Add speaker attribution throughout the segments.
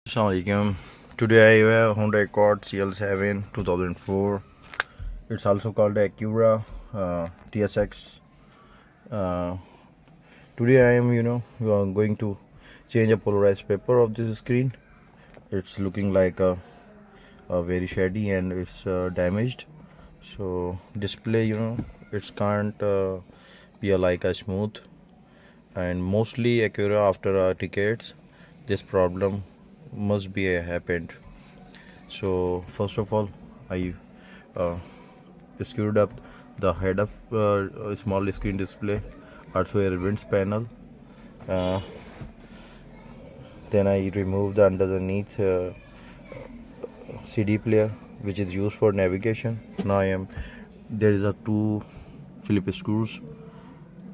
Speaker 1: Assalamualaikum. Today I have Honda Accord CL7 2004. It's also called Acura TSX. Uh, Today I am, going to change a polarized paper of this screen. It's looking like a very shady and it's damaged. So display, it can't be like a smooth. And mostly Acura after decades, this problem must be happened. So first of all, I uh, screwed up the head of small screen display, also a winds panel. Uh, then I removed the underneath CD player, which is used for navigation. Now there is a two Phillips screws.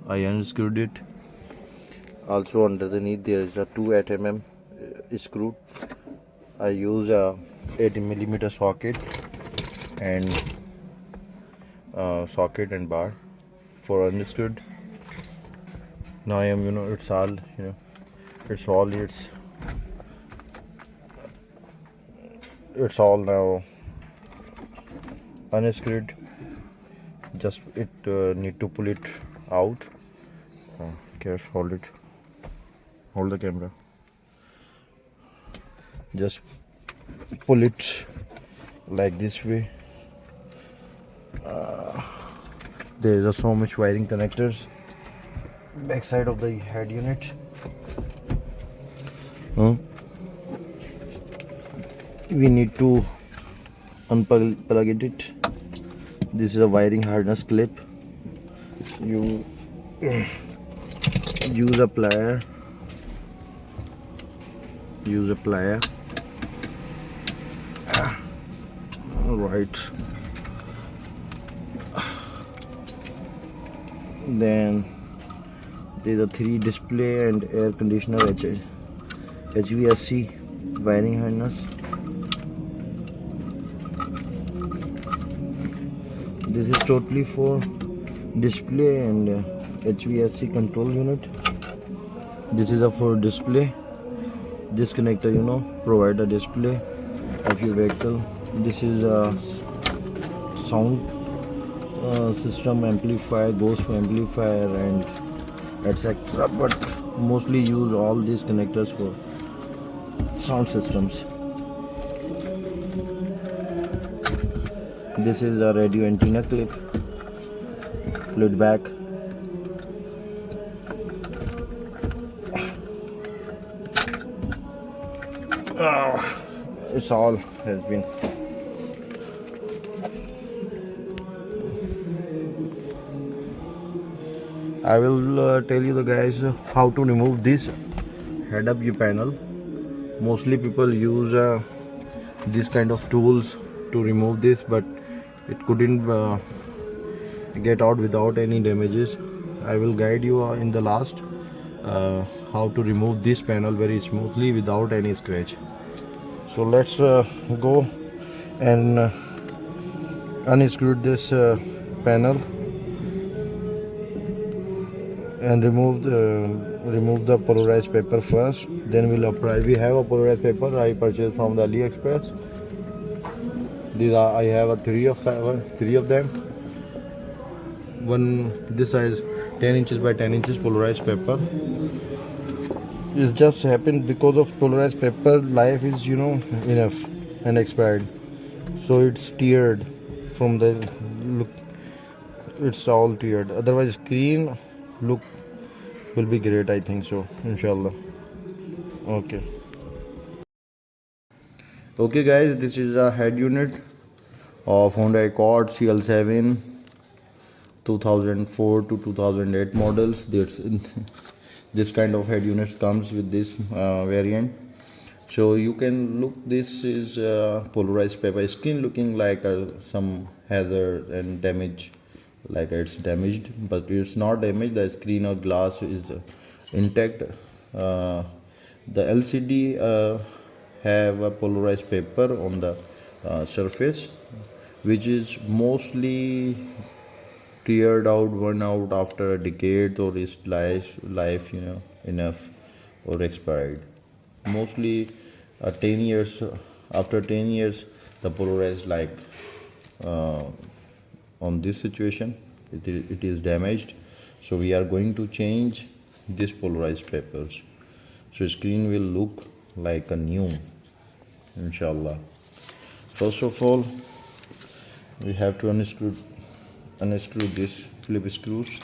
Speaker 1: I unscrewed it. Also underneath there is a 2 8mm screw. I use a 80mm socket and bar for unscrewed. Now I am, it's all, it's all now unscrewed. Just it need to pull it out. Okay, hold the camera. Just pull it like this way. There is so much wiring connectors back side of the head unit. We need to unplug it. This is a wiring harness clip. You use a plier. Right. Then there's a 3 display and air conditioner HVAC wiring harness. This is totally for display and HVAC control unit. This is a for display. This connector, provide a display of your vehicle. This is a sound system amplifier, goes for amplifier and etc. But mostly use all these connectors for sound systems. This is a radio antenna clip. Lid back. It's all has been. I will tell you the guys how to remove this head-up panel. Mostly people use this kind of tools to remove this, but it couldn't get out without any damages. I will guide you in the last how to remove this panel very smoothly without any scratch. So let's go and unscrew this panel and remove the polarized paper first. Then we'll apply. We have a polarized paper I purchased from the AliExpress. These are, I have three of them. One this size 10 inches by 10 inches polarized paper. It just happened because of polarized paper life is enough and expired, so it's teared from the look. It's all teared. Otherwise screen look will be great, I think so, inshallah. Okay guys, this is a head unit of Honda Accord CL7 2004 to 2008 models. This kind of head units comes with this variant. So you can look, this is polarized paper screen looking like some hazard and damage, like it's damaged, but it's not damaged. The screen or glass is intact. The LCD have a polarized paper on the surface, which is mostly teared out, worn out after a decade, or its life enough or expired. Mostly 10 years after 10 years the polarized like uh, on this situation it is damaged, so we are going to change this polarized papers so screen will look like a new, inshallah. First of all we have to unscrew this flip screws.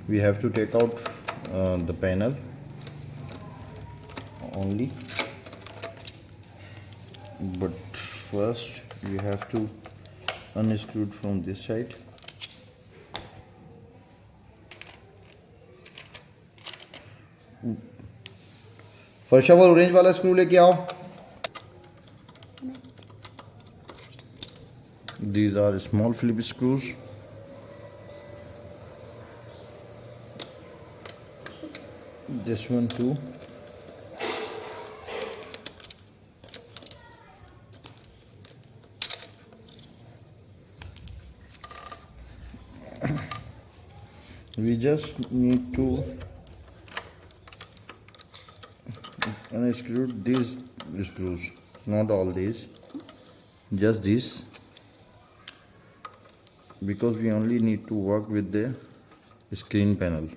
Speaker 1: We have to take out the panel only, but first we have to unscrew it from this side. First of all orange वाला screw लेके आओ. These are small flip screws. This one too. We just need to unscrew these screws, not all these, just this, because we only need to work with the screen panel.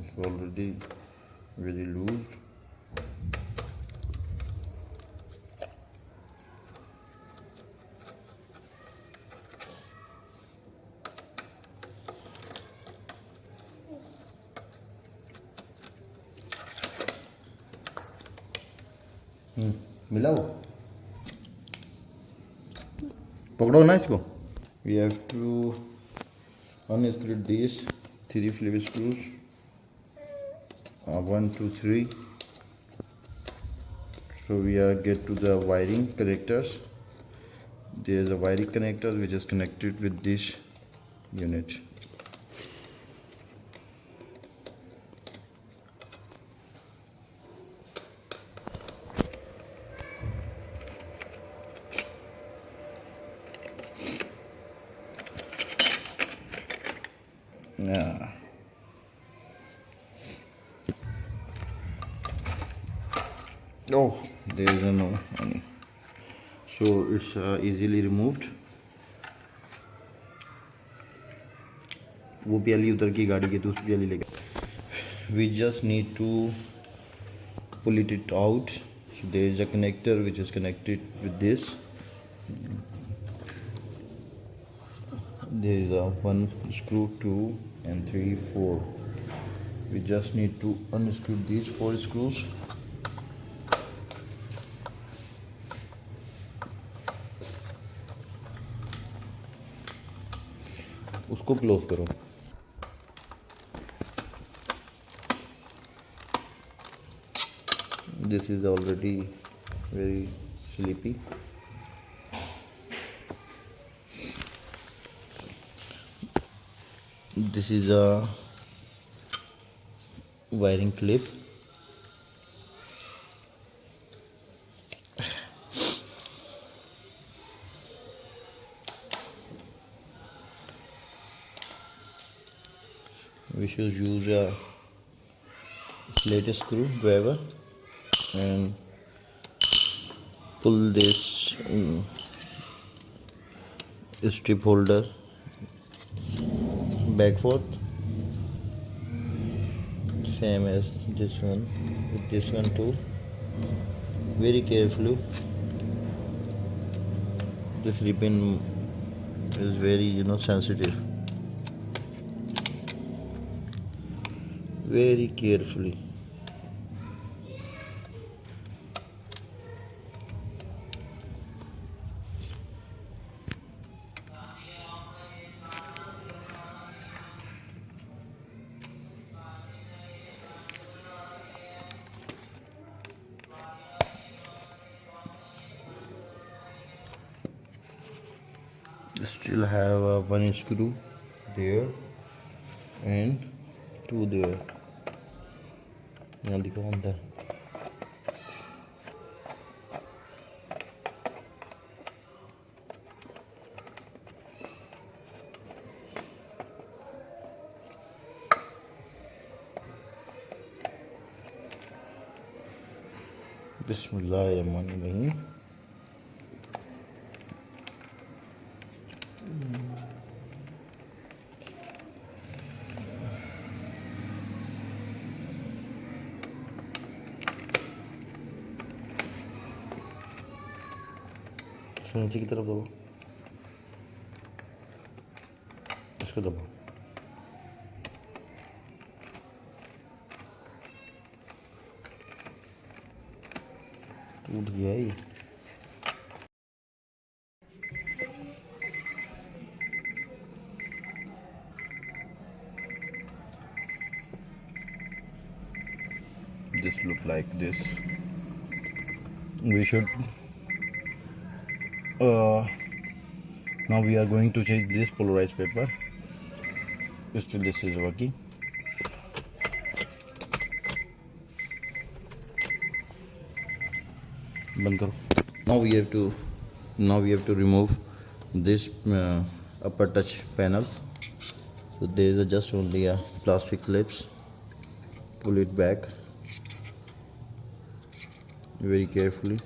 Speaker 1: It's already very loose. मिलाओ, पकड़ो ना इसको. We have to unscrew these 3 flip screws, 1 2 3. So we are get to the wiring connectors. There is a wiring connector which is connected with this unit. Yeah. Oh, there is no any. So it's easily removed. वो प्याली उतर की गाड़ी के दूसरी प्याली लेके. We just need to pull it out. So there is a connector which is connected with this. There is a 1 screw, 2 and 3 4. We just need to unscrew these 4 screws. उसको क्लोज करो. This is already very sleepy. This is a wiring clip. We should use a flat screwdriver and pull this strip holder back forth, same as this one, with this one too, very carefully. This ribbon is very sensitive. Very carefully. Still have one screw there and two there. यहाँ दिखाओ अंदर। बिस्मिल्लाहिर्रहमानिर्रहीम। नीचे की तरफ दबाओ, इसको दबाओ। टूट गया ये। This look like this. We should now we are going to change this polarized paper. Still this is working. बंद करो। Now we have to remove this upper touch panel. So there is just only a plastic clips. Pull it back very carefully.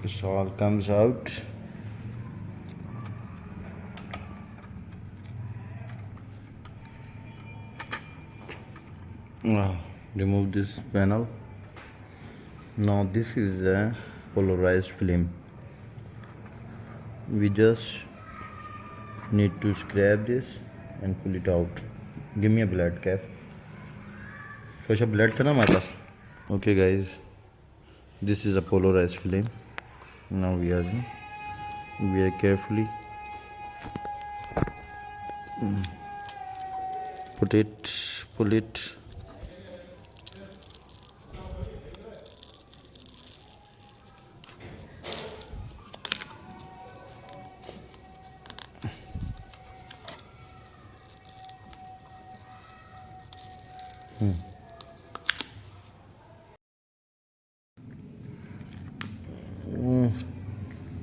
Speaker 1: This all comes out. Remove this panel. Now this is a polarized film. We just need to scrape this and pull it out. Give me a blade cap. कुछ blade था ना हमारे पास. Okay guys, this is a polarized film. Now we are carefully pull it.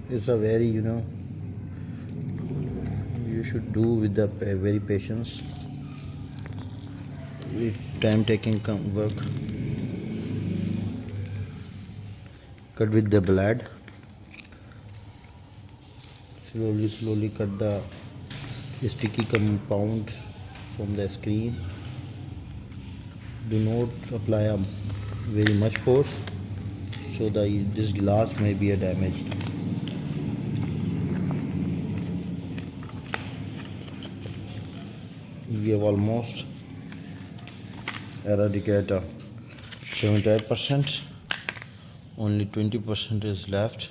Speaker 1: It's a very, you should do with the very patience. Time taking work. Cut with the blade. Slowly cut the sticky compound from the screen. Do not apply a very much force, so that this glass may be damaged. We have almost eradicated 78%. Only 20% is left.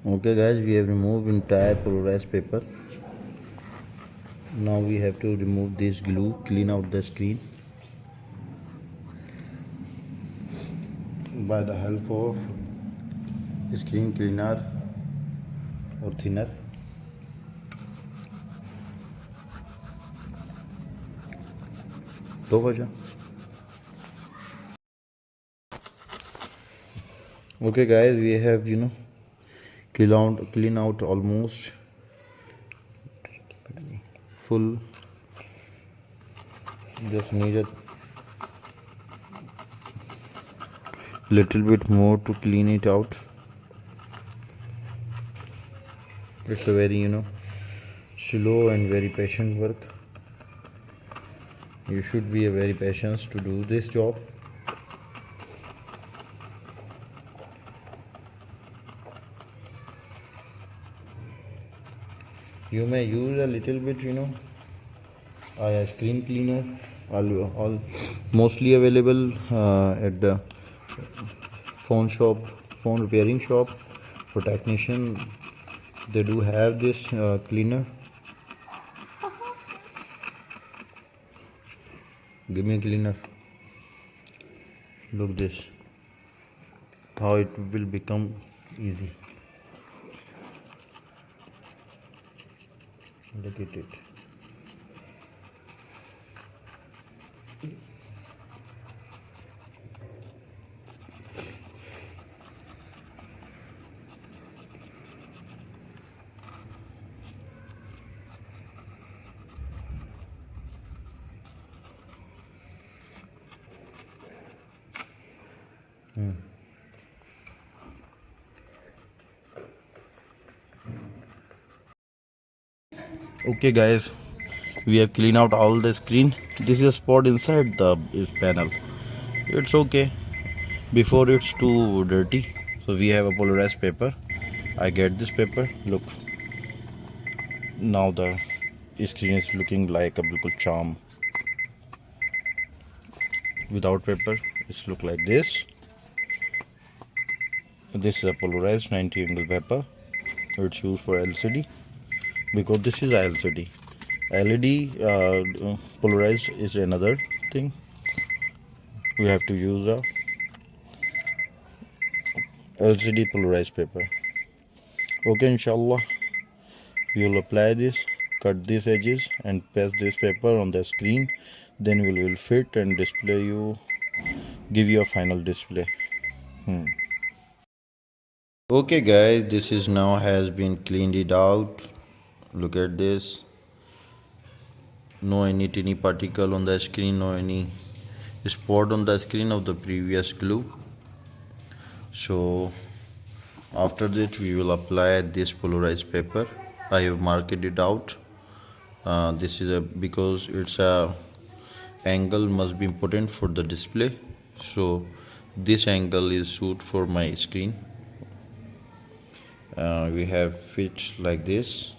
Speaker 1: Okay guys, we have removed entire polarized paper. Now we have to remove this glue, clean out the screen by the help of screen cleaner or thinner. दो बजा. Okay guys, we have clean out almost full. Just need a little bit more to clean it out. It's a very slow and very patient work. You should be a very patient to do this job. You may use a little bit a screen cleaner, all mostly available at the phone repairing shop. For technician, they do have this cleaner. Give me a cleaner. Look this, how it will become easy. Look at it. Okay guys, we have cleaned out all the screen. This is a spot inside the panel. It's okay before it's too dirty. So we have a polarized paper. I get this paper. Look, now the screen is looking like a bilkul charm. Without paper it's look like this. This is a polarized 90 angle paper. It's used for LCD because this is a LCD. LED polarized is another thing. We have to use a LCD polarized paper. Okay, inshallah we will apply this, cut these edges and paste this paper on the screen. Then we will fit and display you, give you a final display. Okay guys, this is now has been cleaned it out. Look at this. No any tiny particle on the screen, no any spot on the screen of the previous glue. So after that we will apply this polarized paper. I have marked it out. This is a because it's a angle must be important for the display. So this angle is suit for my screen. We have fit like this,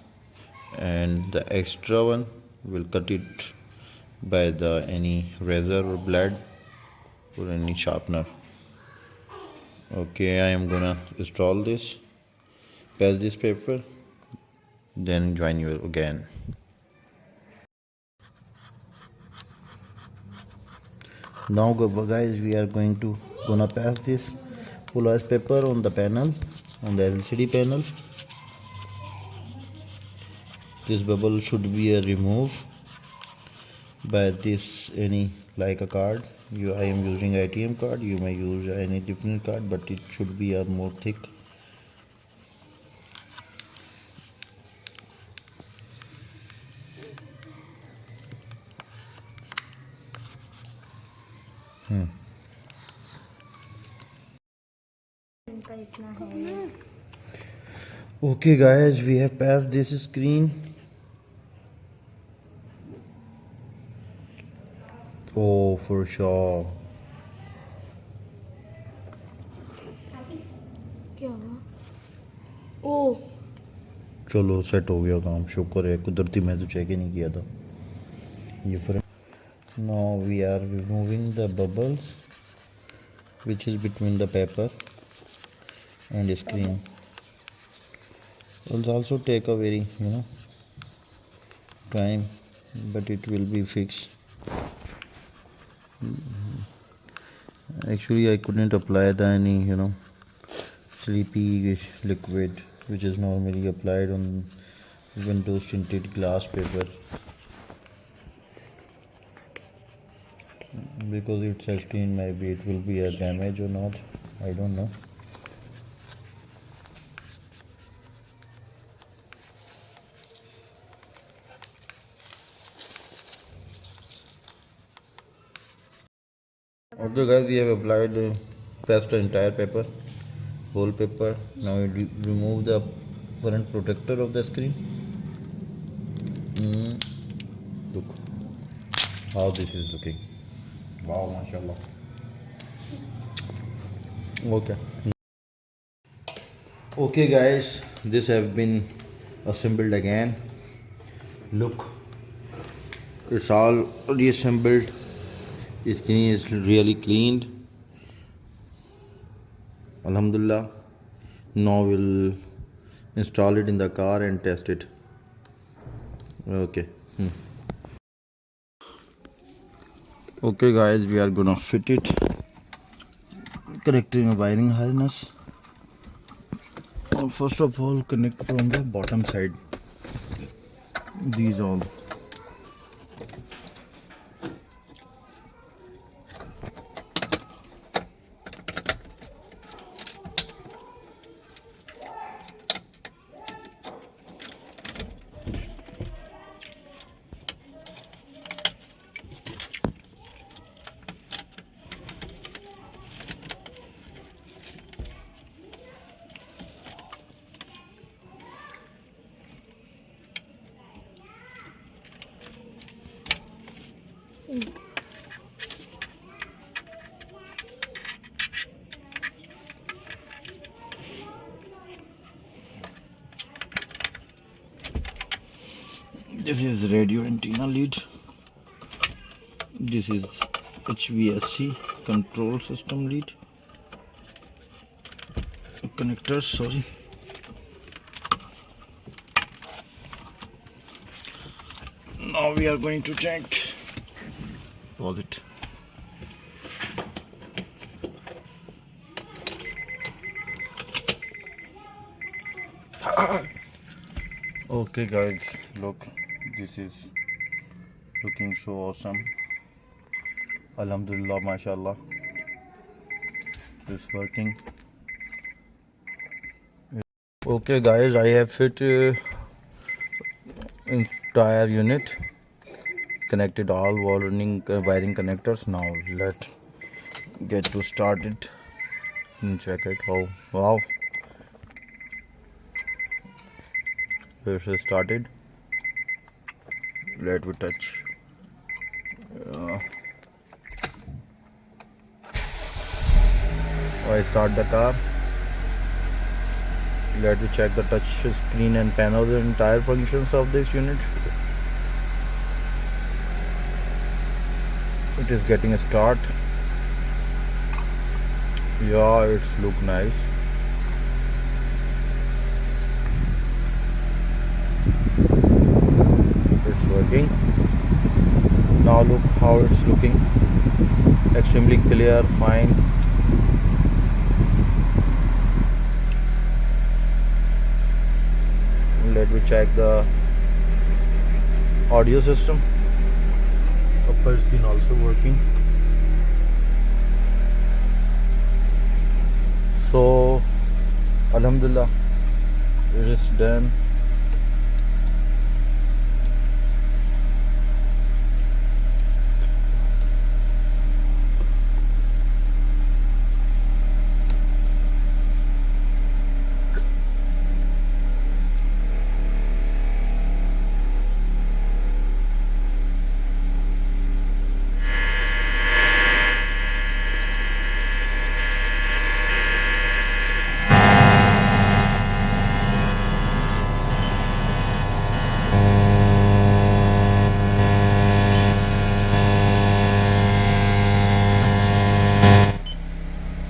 Speaker 1: and the extra one will cut it by the any razor or blade or any sharpener. Okay, I am gonna install this, pass this paper, then join you again. Now guys, we are gonna pass this polarized paper on the panel, on the LCD panel. This bubble should be removed by this any like a card. I am using ATM card. You may use any different card, but it should be a more thick. Okay guys, we have passed this screen. Oh, for sure.
Speaker 2: क्या हुआ? ओ
Speaker 1: चलो set हो गया काम, शुक्र है कुदरती मैं तो चेक ही नहीं किया था ये फिर. Now we are removing the bubbles which is between the paper and screen. It will also take a very time, but it will be fixed. Actually I couldn't apply the any sleepy liquid which is normally applied on windows tinted glass paper, because it's a screen, maybe it will be a damage or not, I don't know. Okay guys, we have applied pressed the entire paper, whole paper. Now we remove the front protector of the screen. Look how this is looking. Wow, mashallah. Okay. Okay guys, this have been assembled again. Look, it's all reassembled. The screen is really cleaned. Alhamdulillah. Now we'll install it in the car and test it. Okay. Okay guys, we are gonna fit it, connecting a wiring harness. First of all, connect from the bottom side. These all. This is radio antenna lead. This is HVAC control system lead. Connectors, sorry. Now we are going to check. Pause it. Okay guys, look, this is looking so awesome. Alhamdulillah, mashallah, it's working. Okay guys, I have fit entire unit, connected all wiring connectors. Now let's get to start it and check it. Oh wow, this is started. Let me touch. I start the car. Let me check the touch screen and panel, the entire functions of this unit. It is getting a start. Yeah, it's look nice. It's working. Now look how it's looking. Extremely clear, fine. Let me check the audio system. Upper screen also working. So alhamdulillah, it is done.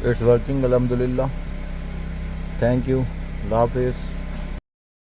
Speaker 1: It's working, alhamdulillah. Thank you. Allah Hafiz.